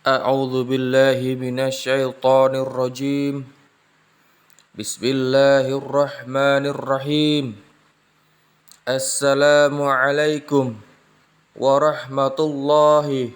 أعوذ بالله من الشيطان الرجيم. بسم الله الرحمن الرحيم. السلام عليكم ورحمة الله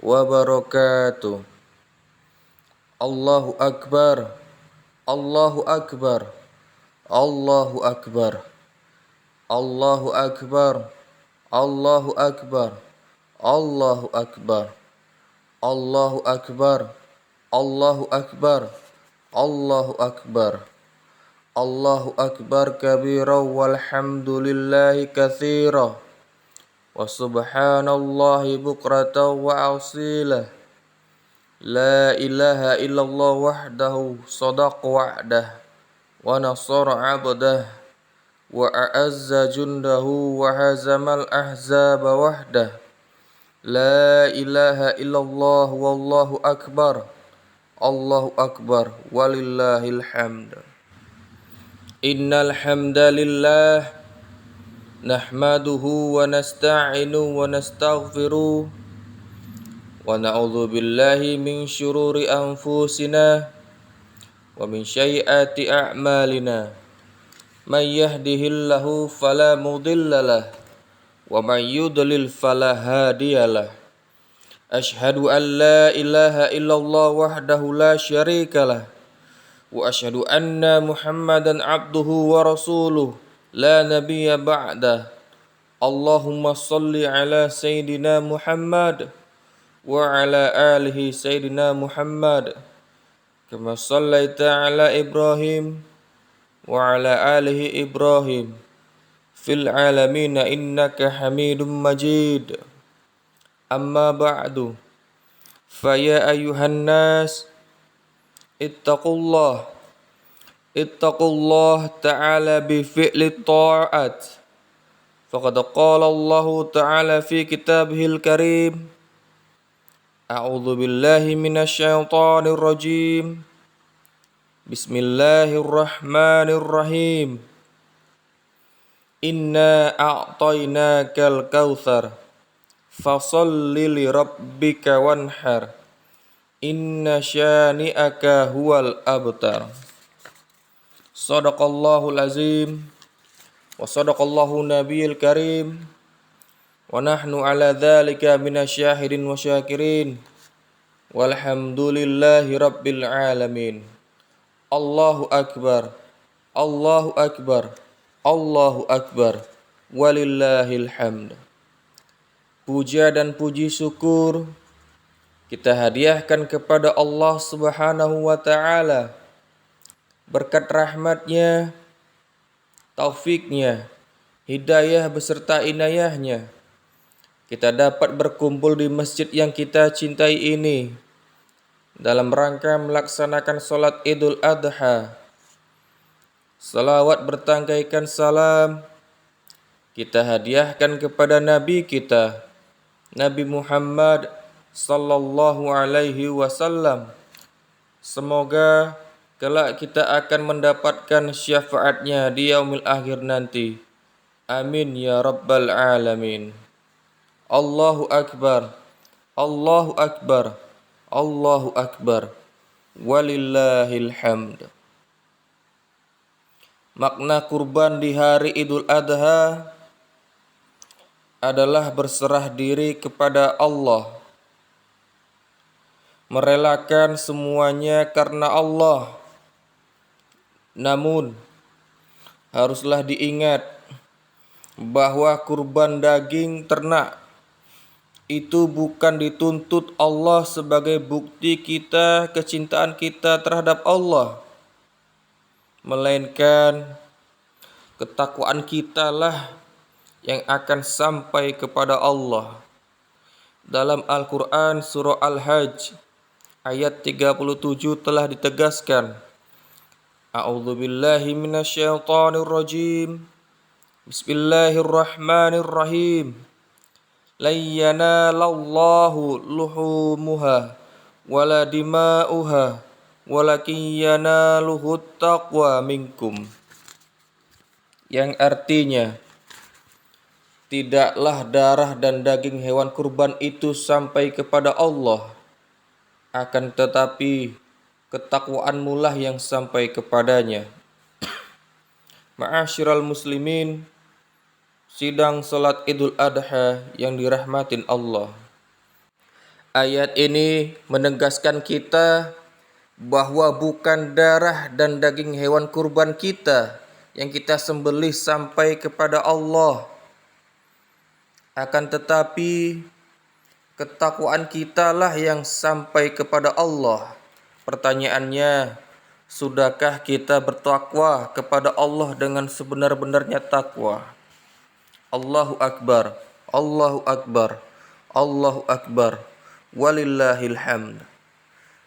وبركاته. الله أكبر الله أكبر الله أكبر الله أكبر الله أكبر الله أكبر الله أكبر الله أكبر الله أكبر الله أكبر كبيرا والحمد لله كثيرا وسبحان الله بكرة وأصيلا لا إله إلا الله وحده صدق وعده ونصر عبده وأعز جنده وهزم الأحزاب وحده لا إله إلا الله والله أكبر الله أكبر ولله الحمد. إن الحمد لله نحمده ونستعينه ونستغفره ونعوذ بالله من شرور أنفسنا ومن سيئات أعمالنا من يهده الله فلا مضل له ومن يضلل فلا هادي له. أشهد أن لا إله إلا الله وحده لا شريك له وأشهد أن محمدا عبده ورسوله لا نبي بعده. اللهم صل على سيدنا محمد وعلى آله سيدنا محمد كما صليت على إبراهيم وعلى آله إبراهيم في العالمين إنك حميد مجيد. أما بعد فيا أيها الناس اتقوا الله تعالى بفعل الطاعات فقد قال الله تعالى في كتابه الكريم أعوذ بالله من الشيطان الرجيم بسم الله الرحمن الرحيم إنا أعطيناك الكوثر فصل لربك وانحر إن شانئك هو الأبتر. صدق الله العظيم وصدق الله النبي الكريم ونحن على ذلك من الشاهدين وشاكرين والحمد لله رب العالمين. الله أكبر الله أكبر الله أكبر walillahil hamd. Puja dan puji syukur kita hadiahkan kepada Allah Subhanahu wa taala. Berkat rahmatnya, taufiknya, hidayah beserta inayahnya, kita dapat berkumpul di masjid yang kita cintai ini dalam rangka melaksanakan salat Idul Adha. Salawat bertangkaikan salam kita hadiahkan kepada Nabi kita, Nabi Muhammad sallallahu alaihi wasallam. Semoga kelak kita akan mendapatkan syafaatnya di yaumil akhir nanti. Amin ya rabbal alamin. Allahu akbar Allahu akbar Allahu akbar walillahil hamd. Makna kurban di hari Idul Adha adalah berserah diri kepada Allah, merelakan semuanya karena Allah. Namun haruslah diingat bahwa kurban daging ternak itu bukan dituntut Allah sebagai bukti kita kecintaan kita terhadap Allah, melainkan ketakwaan kita lah yang akan sampai kepada Allah. Dalam Al-Quran surah Al-Hajj ayat 37 telah ditegaskan, A'udzu billahi minasyaitonir rajim. Bismillahirrahmanirrahim. Lan yanalallahu luhumuha wala dima'uha walakin yanaluhut taqwa minkum. Yang artinya, tidaklah darah dan daging hewan kurban itu sampai kepada Allah, akan tetapi ketakwaanmu lah yang sampai kepadanya. Ma'asyiral muslimin, sidang salat Idul Adha yang dirahmatin Allah. Ayat ini menegaskan kita bahwa bukan darah dan daging hewan kurban kita yang kita sembelih sampai kepada Allah, akan tetapi ketakwaan kita lah yang sampai kepada Allah. Pertanyaannya, sudahkah kita bertakwa kepada Allah dengan sebenar-benarnya takwa? Allahu Akbar, Allahu Akbar, Allahu Akbar, walillahil hamd.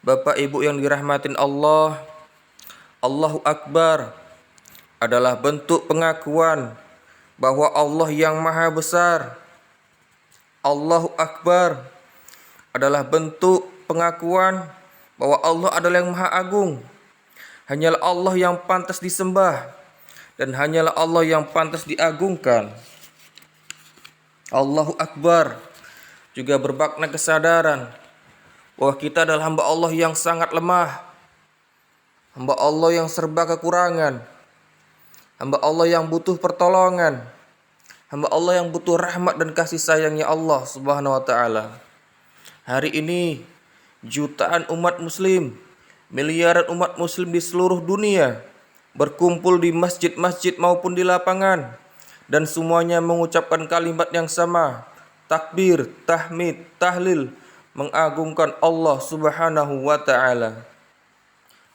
Bapak Ibu yang dirahmatin Allah, Allahu Akbar adalah bentuk pengakuan bahwa Allah yang Maha Besar. Allahu Akbar adalah bentuk pengakuan bahwa Allah adalah yang Maha Agung. Hanyalah Allah yang pantas disembah dan hanyalah Allah yang pantas diagungkan. Allahu Akbar juga bermakna kesadaran bahwa kita adalah hamba Allah yang sangat lemah, hamba Allah yang serba kekurangan, hamba Allah yang butuh pertolongan, hamba Allah yang butuh rahmat dan kasih sayangnya Allah Subhanahu wa ta'ala. Hari ini jutaan umat muslim, miliaran umat muslim di seluruh dunia berkumpul di masjid-masjid maupun di lapangan, dan semuanya mengucapkan kalimat yang sama, takbir, tahmid, tahlil, mengagungkan Allah Subhanahu wa ta'ala.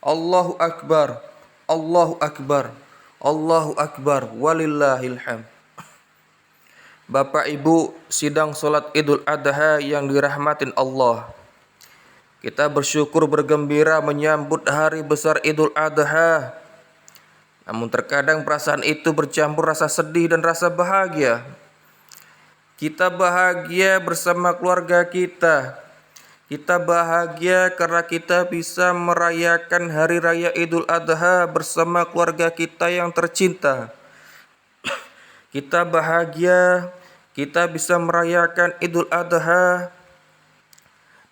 Allahu Akbar, Allahu Akbar, Allahu Akbar, walillahil hamd. Bapak Ibu sidang salat Idul Adha yang dirahmatin Allah, kita bersyukur bergembira menyambut hari besar Idul Adha. Namun terkadang perasaan itu bercampur rasa sedih dan rasa bahagia. Kita bahagia bersama keluarga kita. Kita bahagia karena kita bisa merayakan hari raya Idul Adha bersama keluarga kita yang tercinta. Kita bahagia kita bisa merayakan Idul Adha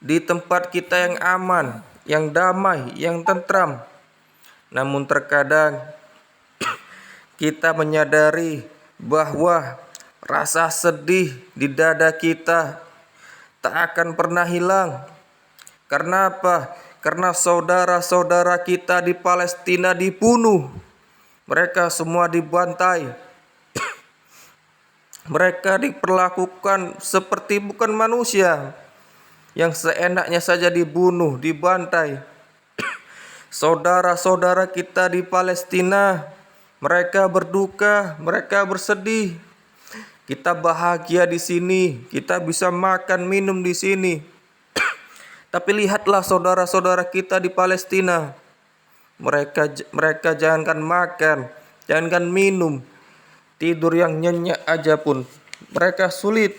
di tempat kita yang aman, yang damai, yang tentram. Namun terkadang kita menyadari bahwa rasa sedih di dada kita tak akan pernah hilang. Karena apa? Karena saudara-saudara kita di Palestina dibunuh. Mereka semua dibantai. Mereka diperlakukan seperti bukan manusia, yang seenaknya saja dibunuh, dibantai. Saudara-saudara kita di Palestina, mereka berduka, mereka bersedih. Kita bahagia di sini, kita bisa makan minum di sini. Tapi lihatlah saudara-saudara kita di Palestina. Mereka jangankan makan, jangankan minum, tidur yang nyenyak aja pun mereka sulit.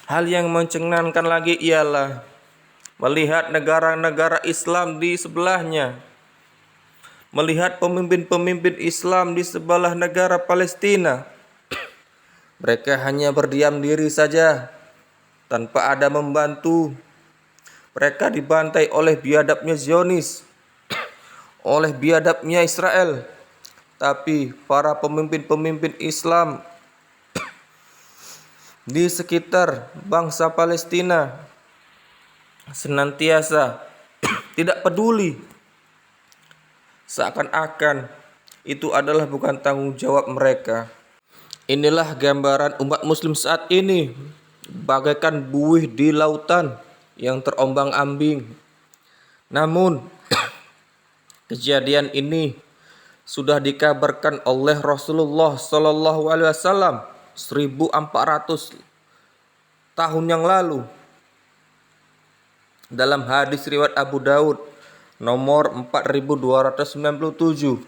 Hal yang mencengangkan lagi ialah melihat negara-negara Islam di sebelahnya, melihat pemimpin-pemimpin Islam di sebelah negara Palestina. Mereka hanya berdiam diri saja tanpa ada membantu. Mereka dibantai oleh biadabnya Zionis, oleh biadabnya Israel. Tapi para pemimpin-pemimpin Islam di sekitar bangsa Palestina senantiasa tidak peduli, seakan-akan itu adalah bukan tanggung jawab mereka. Inilah gambaran umat muslim saat ini, bagaikan buih di lautan yang terombang-ambing. Namun kejadian ini sudah dikabarkan oleh Rasulullah Sallallahu Alaihi Wasallam 1400 tahun yang lalu dalam hadis riwayat Abu Daud nomor 4297,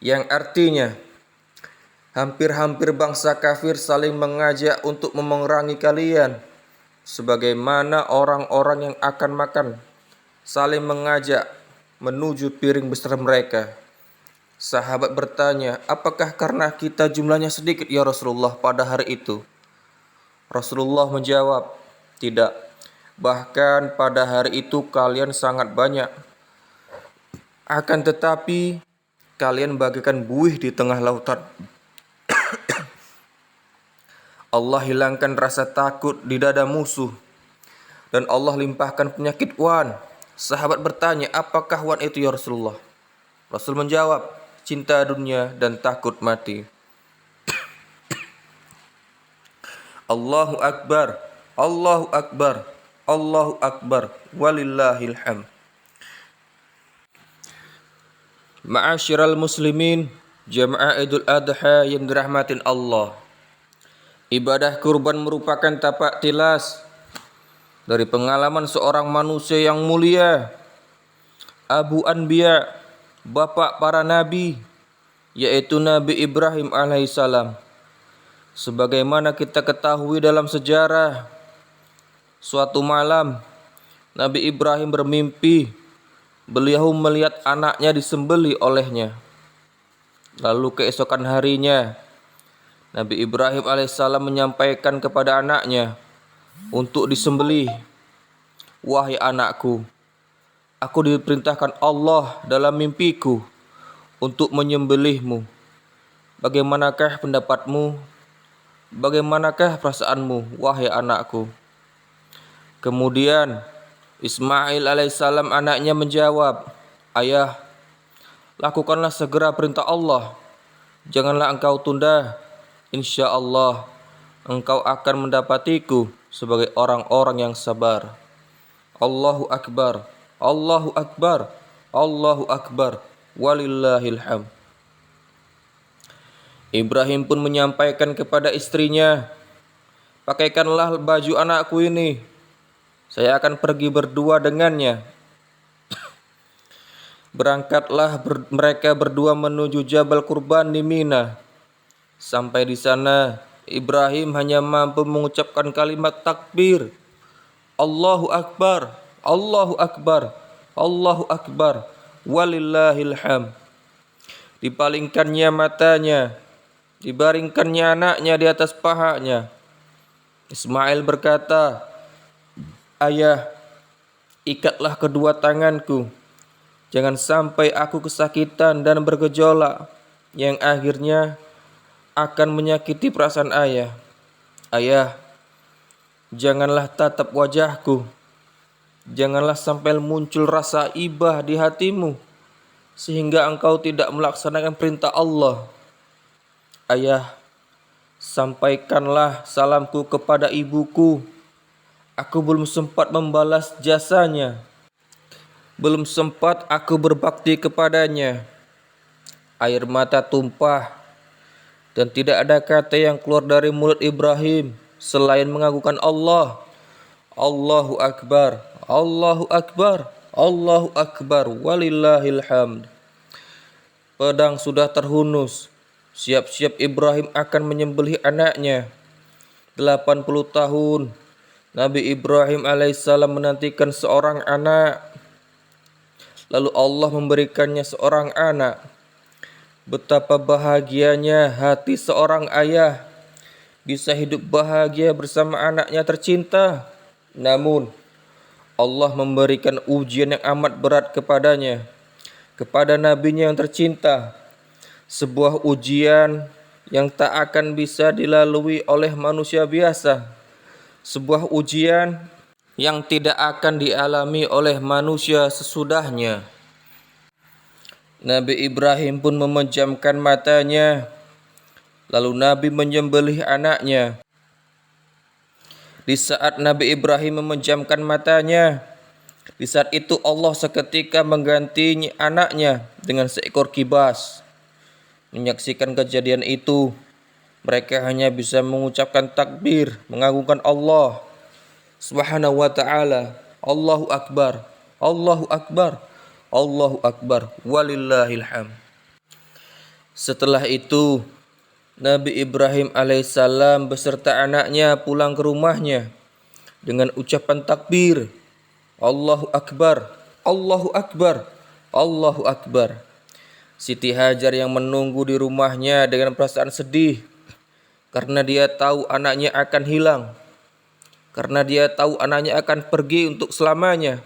yang artinya hampir-hampir bangsa kafir saling mengajak untuk memerangi kalian, sebagaimana orang-orang yang akan makan saling mengajak menuju piring besar mereka. Sahabat bertanya, apakah karena kita jumlahnya sedikit ya Rasulullah pada hari itu? Rasulullah menjawab, Tidak. Bahkan pada hari itu kalian sangat banyak. Akan tetapi kalian bagaikan buih di tengah lautan. Allah hilangkan rasa takut di dada musuh, dan Allah limpahkan penyakit wan. Sahabat bertanya, apakah wan itu ya Rasulullah? Rasul menjawab, cinta dunia dan takut mati. Allahu Akbar, Allahu Akbar, Allahu Akbar, walillahil hamd. Ma'asyiral muslimin, jamaah Idul Adha yang dirahmatin Allah. Ibadah kurban merupakan tapak tilas dari pengalaman seorang manusia yang mulia, Abu Anbiya, bapak para nabi, yaitu Nabi Ibrahim alaihissalam. Sebagaimana kita ketahui dalam sejarah, suatu malam Nabi Ibrahim bermimpi beliau melihat anaknya disembelih olehnya. Lalu keesokan harinya Nabi Ibrahim alaihissalam menyampaikan kepada anaknya untuk disembelih. Wahai anakku, aku diperintahkan Allah dalam mimpiku untuk menyembelihmu. Bagaimanakah pendapatmu? Bagaimanakah perasaanmu, wahai anakku? Kemudian Ismail alaihissalam anaknya menjawab, ayah, lakukanlah segera perintah Allah. Janganlah engkau tunda. Insya Allah engkau akan mendapatiku sebagai orang-orang yang sabar. Allahu Akbar, Allahu Akbar, Allahu Akbar, walillahil hamd. Ibrahim pun menyampaikan kepada istrinya, pakaikanlah baju anakku ini, saya akan pergi berdua dengannya. Berangkatlah mereka berdua menuju Jabal Kurban di Mina. Sampai di sana, Ibrahim hanya mampu mengucapkan kalimat takbir. Allahu Akbar, Allahu Akbar, Allahu Akbar, walillahil hamd. Dipalingkannya matanya, dibaringkannya anaknya di atas pahanya. Ismail berkata, ayah, ikatlah kedua tanganku. Jangan sampai aku kesakitan dan bergejolak yang akhirnya akan menyakiti perasaan ayah. Ayah, janganlah tatap wajahku. Janganlah sampai muncul rasa ibah di hatimu sehingga engkau tidak melaksanakan perintah Allah. Ayah, sampaikanlah salamku kepada ibuku. Aku belum sempat membalas jasanya. Belum sempat aku berbakti kepadanya. Air mata tumpah dan tidak ada kata yang keluar dari mulut Ibrahim selain mengagungkan Allah. Allahu Akbar, Allahu Akbar, Allahu Akbar, walillahil hamd. Pedang sudah terhunus. Siap-siap Ibrahim akan menyembelih anaknya. 80 tahun Nabi Ibrahim alaihissalam menantikan seorang anak. Lalu Allah memberikannya seorang anak. Betapa bahagianya hati seorang ayah bisa hidup bahagia bersama anaknya tercinta. Namun Allah memberikan ujian yang amat berat kepadanya, kepada nabinya yang tercinta. Sebuah ujian yang tak akan bisa dilalui oleh manusia biasa. Sebuah ujian yang tidak akan dialami oleh manusia sesudahnya. Nabi Ibrahim pun memejamkan matanya. Lalu Nabi menyembelih anaknya. Di saat Nabi Ibrahim memejamkan matanya, di saat itu Allah seketika mengganti anaknya dengan seekor kibas. Menyaksikan kejadian itu, mereka hanya bisa mengucapkan takbir, mengagungkan Allah Subhanahu wa ta'ala. Allahu Akbar, Allahu Akbar, Allahu Akbar, walillahil hamd. Setelah itu Nabi Ibrahim alaihissalam beserta anaknya pulang ke rumahnya dengan ucapan takbir, Allahu Akbar, Allahu Akbar, Allahu Akbar. Siti Hajar yang menunggu di rumahnya dengan perasaan sedih karena dia tahu anaknya akan hilang. karena dia tahu anaknya akan pergi untuk selamanya,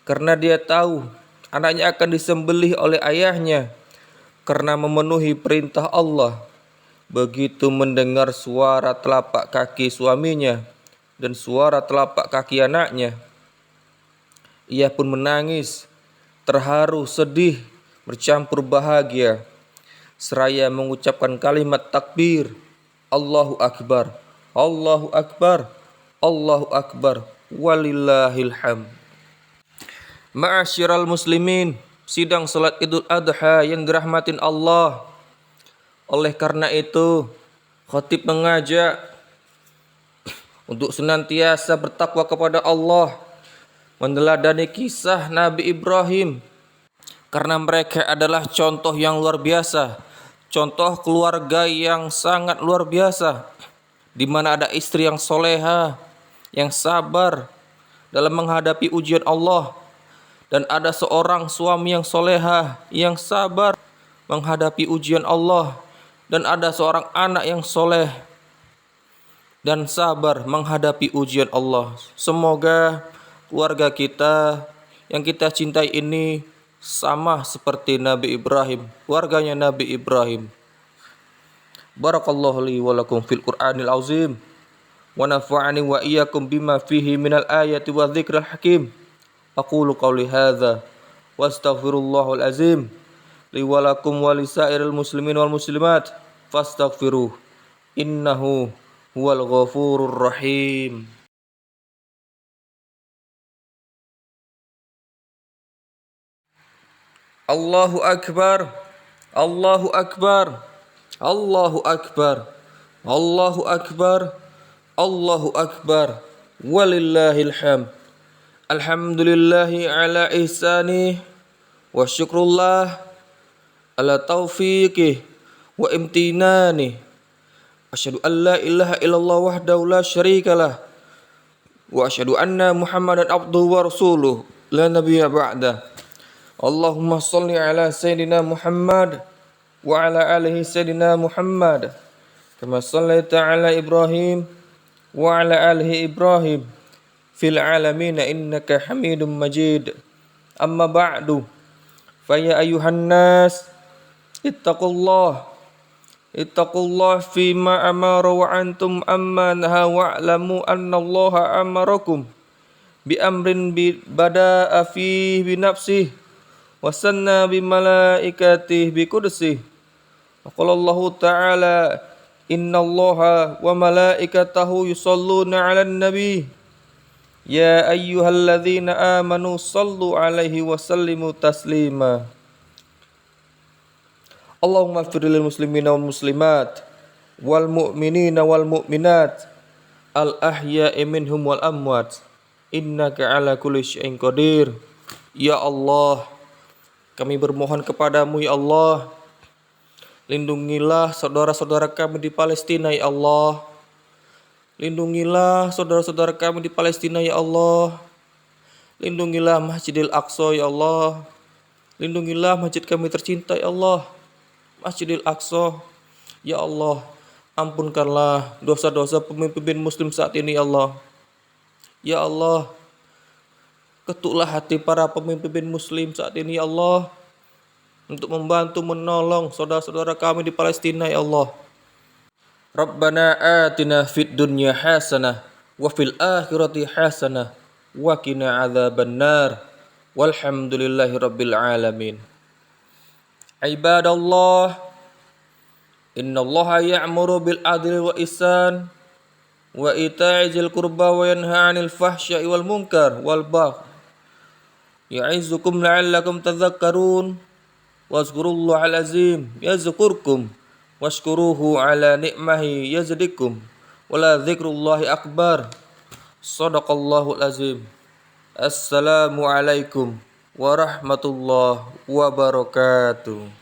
karena dia tahu anaknya akan disembelih oleh ayahnya karena memenuhi perintah Allah. Begitu mendengar suara telapak kaki suaminya dan suara telapak kaki anaknya, ia pun menangis, terharu, sedih, bercampur bahagia, seraya mengucapkan kalimat takbir, Allahu Akbar, Allahu Akbar, Allahu Akbar, walillahil hamd. Ma'asyiral muslimin, sidang salat Idul Adha yang dirahmatin Allah. Oleh karena itu, khatib mengajak untuk senantiasa bertakwa kepada Allah, meneladani kisah Nabi Ibrahim, karena mereka adalah contoh yang luar biasa, contoh keluarga yang sangat luar biasa, di mana ada istri yang soleha, yang sabar dalam menghadapi ujian Allah, dan ada seorang suami yang soleha, yang sabar menghadapi ujian Allah, dan ada seorang anak yang soleh dan sabar menghadapi ujian Allah. Semoga keluarga kita yang kita cintai ini sama seperti Nabi Ibrahim, keluarganya Nabi Ibrahim. Barakallahu li wa lakum fil Qur'anil azim wa nafa'ani wa iyyakum bima fihi minal ayati wa dzikril hakim. Aqulu qawli hadza wa astaghfirullahal azim li wa lakum wa lisairil muslimin wal muslimat fastaghfiruh innahu huwal ghafurur rahim. Allahu akbar, Allahu akbar, Allahu akbar, Allahu akbar, Allahu akbar, walillahil hamd. Alhamdulillahi ala ihsanih wa syukrullah ala taufiqih wa imtinani. Asyhadu an la ilaha illallah wahdahu la syarikalah wa asyhadu anna Muhammadan abduhu wa rasuluh la nabiyya ba'da. Allahumma shalli ala sayyidina Muhammad wa ala alihi sayyidina Muhammad kama shallaita ala Ibrahim wa ala alihi Ibrahim fil alamin innaka Hamidum Majid. Amma ba'du, fa ya ayyuhan nas ittaqullah fima amara wa antum amma naha wa'lamu anna Allah amarakum bi amrin bada'a fihi bi nafsihi wa sanna bi malaikatihi bi qudsih. Wa qala Allah ta'ala innallaha wa malaikatahu yusholluna 'alan nabi ya ayyuhalladzina amanu shallu 'alaihi wa sallimu taslima. Allahumma ighfir lil muslimina wal muslimat wal mu'minina wal mu'minat al ahya'i minhum wal amwat innaka ala kulli syai'in qadir. Ya Allah, kami bermohon kepadamu ya Allah, lindungilah saudara-saudara kami di Palestina ya Allah. Lindungilah saudara-saudara kami di Palestina ya Allah. Lindungilah Masjidil Aqsa ya Allah. Lindungilah masjid kami tercinta ya Allah, Masjidil Aqsa. Ya Allah, ampunkanlah dosa-dosa pemimpin muslim saat ini ya Allah. Ya Allah, ketuklah hati para pemimpin muslim saat ini ya Allah, untuk membantu menolong saudara-saudara kami di Palestina ya Allah. Rabbana atina fid dunya hasanah wa fil akhirati hasanah wa qina adzabannar. Walhamdulillahi rabbil alamin. Ibadallah, innallaha ya'muru bil adli wa ihsan wa ita'i dzil qurba wa yanha 'anil fahsya'i wal munkar wal baghi ya'izukum la'allakum tadhakkarun. Wazkurullahal azim yazkurkum washkuruhu ala ni'mahi yazidkum wala dzikrullahi akbar. Shadaqallahul azim. Assalamualaikum warahmatullahi wabarakatuh.